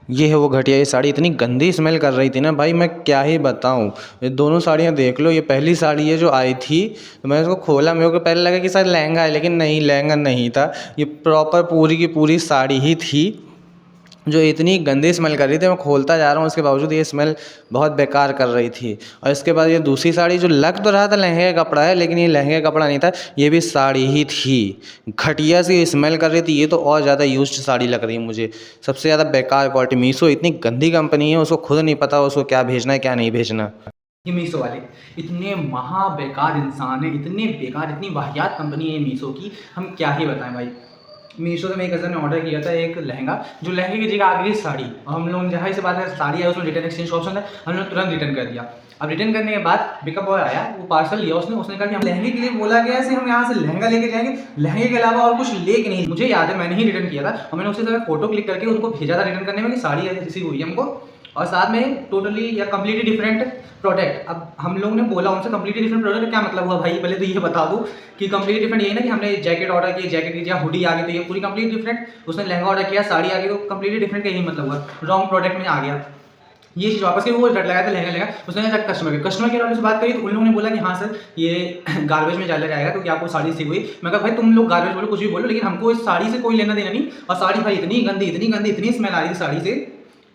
ये है वो घटिया, ये साड़ी इतनी गंदी स्मेल कर रही थी ना भाई, मैं क्या ही बताऊँ। ये दोनों साड़ियाँ देख लो, ये पहली साड़ी है जो आई थी, तो मैंने इसको खोला, मेरे को पहले लगा कि शायद लहंगा है, लेकिन नहीं, लहंगा नहीं था। ये प्रॉपर पूरी की पूरी साड़ी ही थी जो इतनी गंदी स्मेल कर रही थी। मैं खोलता जा रहा हूँ, उसके बावजूद ये स्मेल बहुत बेकार कर रही थी। और इसके बाद ये दूसरी साड़ी जो लग तो रहा था लहंगे का कपड़ा है, लेकिन ये लहंगे का कपड़ा नहीं था, ये भी साड़ी ही थी। घटिया सी स्मेल कर रही थी, ये तो और ज़्यादा यूज्ड साड़ी लग रही है मुझे। सबसे ज़्यादा बेकार क्वालिटी। मीशो इतनी गंदी कंपनी है, उसको खुद नहीं पता उसको क्या भेजना है क्या नहीं भेजना। ये मीशो वाले इतने महा बेकार इंसान है, इतने बेकार, इतनी वाहियात कंपनी है मीशो की, हम क्या ही बताएं भाई। मीशो से मेरे कज़न ने ऑर्डर किया था एक लहंगा, जो लहंगे की जगह आ गई साड़ी, और हम लोग जहाँ से बात है साड़ी है, उसमें रिटर्न एक्सचेंज ऑप्शन है, हम लोग तुरंत रिटर्न कर दिया। अब रिटर्न करने के बाद पिकअप बॉय आया, वो पार्सल लिया उसने कहा कि हम लहंगे के लिए बोला गया है, हम यहाँ से लहंगा लेके जाएंगे, लहंगे के अलावा और कुछ लेके नहीं। मुझे याद है मैंने ही रिटर्न किया था, और मैंने उससे समय फोटो क्लिक करके उनको भेजा था रिटर्न करने में कि साड़ी रिसीव हुई है हमको, और साथ में टोटली या कम्प्लीटली डिफरेंट प्रोडक्ट। अब हम लोग ने बोला उनसे कम्प्लीटली डिफरेंट प्रोडक्ट क्या मतलब हुआ भाई, पहले तो ये बता दूँ कि कम्प्लीटली डिफरेंट यही ना कि हमने जैकेट ऑर्डर की, जैकेट की जगह हुडी आ गई, तो ये पूरी कम्प्लीट डिफरेंट। उसने लहंगा ऑर्डर किया, साड़ी आ गई, तो कम्प्लीटली डिफरेंट का यही मतलब हुआ, रॉन्ग प्रोडक्ट में आ गया। ये चीज़ वापस की वो रट लगाया था लहंगा लेगा, उसने कहा कस्टमर के वाले से बात करी, तो उन लोगों ने बोला कि हाँ सर ये गार्बेज में चला जाएगा, क्योंकि आपको साड़ी सी हुई। मैं कहा भाई तुम लोग गार्बेज बोलो, कुछ भी बोलो, लेकिन हमको इस साड़ी से कोई लेना देना नहीं। और साड़ी भाई इतनी गंदी, इतनी गंदी, इतनी स्मेल आ रही थी साड़ी से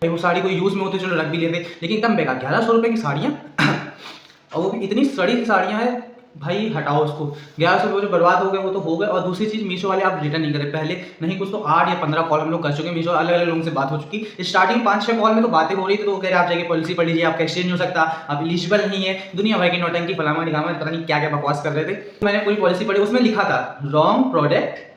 भाई, वो साड़ी कोई यूज़ में होती चलो रख भी लेते, लेकिन एकदम बेकार। 1100 रुपये की साड़ियाँ और वो भी इतनी सड़ी सी साड़ियाँ हैं भाई, हटाओ उसको। 1100 रुपये जो बर्बाद हो गए वो तो हो गए। और दूसरी चीज़, मीशो वाले आप रिटर्न नहीं करें, पहले नहीं कुछ तो 8 या 15 कॉल हम लोग कर चुके हैं, मीशो अलग अलग लोगों से बात हो चुकी। स्टार्टिंग 5-6 कॉल में तो बातें हो रही थी, तो वो कह रहे आप जाके पॉलिसी पढ़ लीजिए, आपका एक्सचेंज हो सकता, आप एलिजिबल नहीं है, दुनिया भर की नौटंकी फलामा निगामा, पता नहीं क्या क्या बकवास कर रहे थे। मैंने पूरी पॉलिसी पढ़ी, उसमें लिखा था रॉन्ग प्रोडक्ट,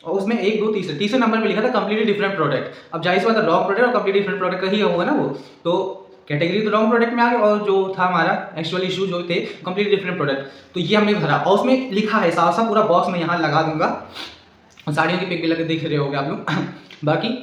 और उसमें 1 2 तीसरे नंबर पे लिखा था कम्प्लीटली डिफरेंट प्रोडक्ट। अब जाहिर सी बात है रॉन्ग प्रोडक्ट और कम्प्लीटली डिफरेंट प्रोडक्ट का ही होगा ना वो, तो कैटेगरी तो रॉन्ग प्रोडक्ट में आ गया, और जो था हमारा एक्चुअल इशू जो थे कम्प्लीटली डिफरेंट प्रोडक्ट, तो ये हमने भरा। और उसमें लिखा है साफ साफ, पूरा बॉक्स में यहाँ लगा दूंगा, साड़ियों की पिक भी लगे दिख रहे होगे आप लोग बाकी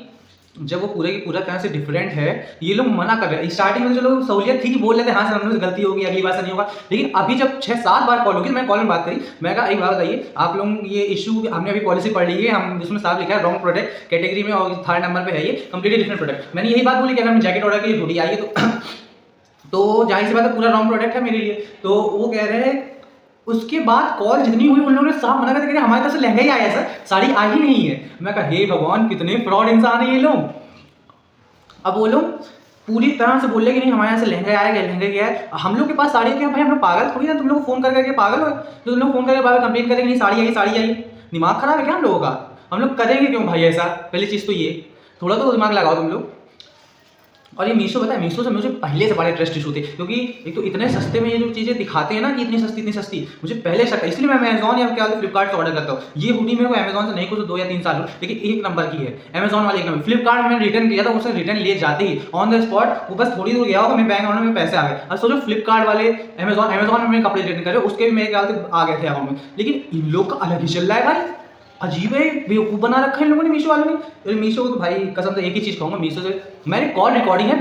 जब वो पूरे की पूरा तरह से डिफरेंट है, ये लोग मना कर रहे हैं। स्टार्टिंग में चलो सहूलियत थी कि बोल लेते हाँ सर हमसे गलती होगी, अगली बार से नहीं होगा, लेकिन अभी जब 6-7 बार कॉल होगी, मैं कॉल में बात करी, मैं कहा एक बात बताइए आप लोग, ये इशू हमने अभी पॉलिसी पढ़ ली है, हम जिसमें साफ लिखा है रॉन्ग प्रोडक्ट कैटेगरी में, और 3rd नंबर पे है ये कम्प्लीटली डिफरेंट प्रोडक्ट। मैंने यही बात बोली कि अगर हम जैकेट ऑर्डर के लिए हुडी आई है तो जाहिर सी बात है पूरा रॉन्ग प्रोडक्ट है मेरे लिए। तो वो कह रहे हैं, उसके बाद कॉल जितनी हुई उन लोगों ने साफ मना कर दिया, हमारी तरफ से लहंगा ही आया सर, साड़ी आई ही नहीं है। मैं कहा हे भगवान कितने फ्रॉड इंसान है ये लोग। अब वो लोग पूरी तरह से बोल रहे कि नहीं हमारे यहाँ से लहंगा आया गया, लहंगा गया है, हम लोग के पास साड़ी क्या भाई, हम लोग पागल थोड़ी ना, तुम लोग फोन करके पागल हो तो तुम लोग फोन करके बार कंप्लेन करेंगे नहीं साड़ी आई, साड़ी आई। दिमाग खराब है क्या हम लोगों का? हम लोग करेंगे क्यों भाई ऐसा? पहली चीज़ तो ये, थोड़ा तो दिमाग लगाओ तुम लोग। और ये मीशो पता है, मीशो से मुझे पहले से बड़े ट्रस्ट इशू थे, क्योंकि एक तो इतने सस्ते में ये जो चीज़ें दिखाते हैं ना कि इतनी सस्ती, मुझे पहले शक है, इसलिए मैं अमेजॉन या क्या फ्लिपकार्ट से ऑर्डर करता हूँ। ये हुडी मेरे को अमेजॉन से नहीं कुछ 2 या 3 साल हो, लेकिन एक नंबर की है अमेजॉन वाले, एक नंबर। फ्लिपकार्ट में मैंने रिटर्न किया था, उसने रिटर्न लिए जाते ही ऑन द स्पॉट वो बस थोड़ी दूर गया होगा, मेरे बैंक अकाउंट में पैसे आ गए। अब सोचो फ्लिपकार्ट वाले अमेजॉन में मैंने कपड़े रिटर्न करे, उसके भी मेरे ख्याल से आ गए थे अकाउंट में, लेकिन इन लोग का अलग ही चल रहा है भाई, अजीब है, बेवकूफ़ बना रखा है इन लोगों ने मीशो वालों ने। मीशो को तो भाई कसम से एक ही चीज़ कहूँगा मीशो से, मैंने कॉल रिकॉर्डिंग है,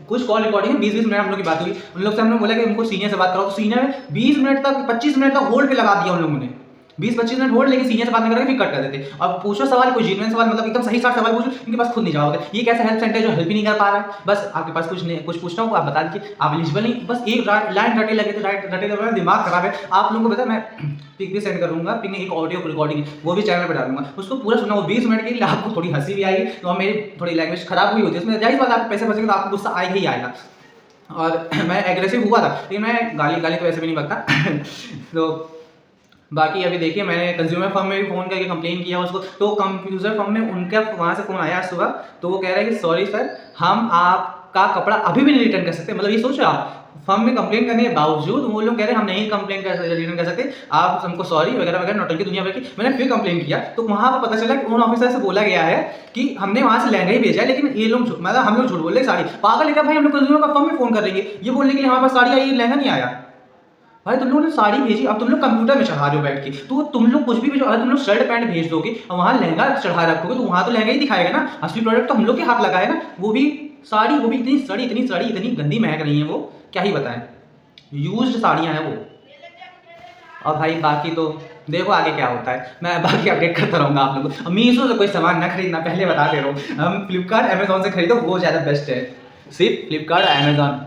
कुछ कॉल रिकॉर्डिंग है, 20-20 मिनट हम लोग की बात हुई, उन लोग से हमने बोला कि उनको सीनियर से बात करो, तो सीनियर ने 20 मिनट तक 25 मिनट तक होल्ड पे लगा दिया उन लोगों ने, 20-25 मिनट होल्ड, लेकिन सीनियर से बात नहीं करके फिर कट कर देते। अब पूछो सवाल, कोई जेन्युइन सवाल, मतलब एकदम सही सवाल पूछो, इनके पास खुद नहीं जवाब होता। ये कैसा हेल्प सेंटर जो हेल्प ही नहीं कर पा रहा है, बस आपके पास कुछ नहीं, कुछ पूछना हो आप बता दीजिए आप एलिजिबल नहीं, बस एक लाइन रटे लगे, तो रटे दिमाग खराब है। आप लोगों को पता है मैं पिक भी सेंड करूंगा, पिक में एक ऑडियो रिकॉर्डिंग वो भी चैनल पर डालूंगा, उसको पूरा सुना, वो 20 मिनट के लिए आपको थोड़ी हंसी भी आएगी, तो मेरी थोड़ी लैंग्वेज खराब हुई होती है उसमें, जाहिर बात आपको पैसे बचेंगे तो आपको गुस्सा आएगा ही आएगा। और मैं एग्रेसिव हुआ था, लेकिन मैं गाली तो ऐसे भी नहीं बकता तो बाकी अभी देखिए, मैंने कंज्यूमर फर्म में भी फ़ोन करके कंप्लेन किया उसको, तो कंप्यूटर फर्म में उनका वहाँ से फ़ोन आया सुबह, तो वो कह रहे हैं कि सॉरी सर हम आपका कपड़ा अभी भी नहीं रिटर्न कर सकते। मतलब ये सोचो आप, फर्म में कंप्लेन करने के बावजूद वो लोग कह रहे हैं हम नहीं रिटर्न कर सकते, आप हमको सॉरी वगैरह वगैरह नौटंकी दुनिया भर की। मैंने फिर कंप्लेन किया, तो वहाँ पर पता चला कि उन ऑफिसर से बोला गया है कि हमने वहाँ से लहंगा ही भेजा है, लेकिन ये लोग मतलब हम लोग झूठ बोल रहे साड़ी। पागल है क्या भाई, हम लोग कंज्यूमर का फर्म में फ़ोन कर रही है ये बोलने के लिए हमारे पास साड़ी आई, लहंगा नहीं आया। भाई तुम लोगों ने साड़ी भेजी, अब तुम लोग कंप्यूटर में चढ़ा रहे हो बैठ के, तो तुम लोग कुछ भी भेजो, अगर तुम लोग शर्ट पैंट भेज दोगे और वहाँ लहंगा चढ़ा रखोगे, तो वहाँ तो लहंगा ही दिखाएगा ना, असली प्रोडक्ट तो हम लोग के हाथ लगा है ना, वो भी साड़ी, वो भी इतनी सड़ी इतनी गंदी महक रही है वो, क्या ही बताएं, यूज्ड साड़ियाँ हैं वो। और भाई बाकी तो देखो आगे क्या होता है, मैं बाकी अपडेट करता रहूँगा आप लोगों को। मीशो से कोई सामान ना खरीदना, पहले बता दे रहा हूँ। हम फ्लिपकार्ट अमेजोन से खरीदो, वो ज़्यादा बेस्ट है। सिर्फ फ्लिपकार्ट अमेजोन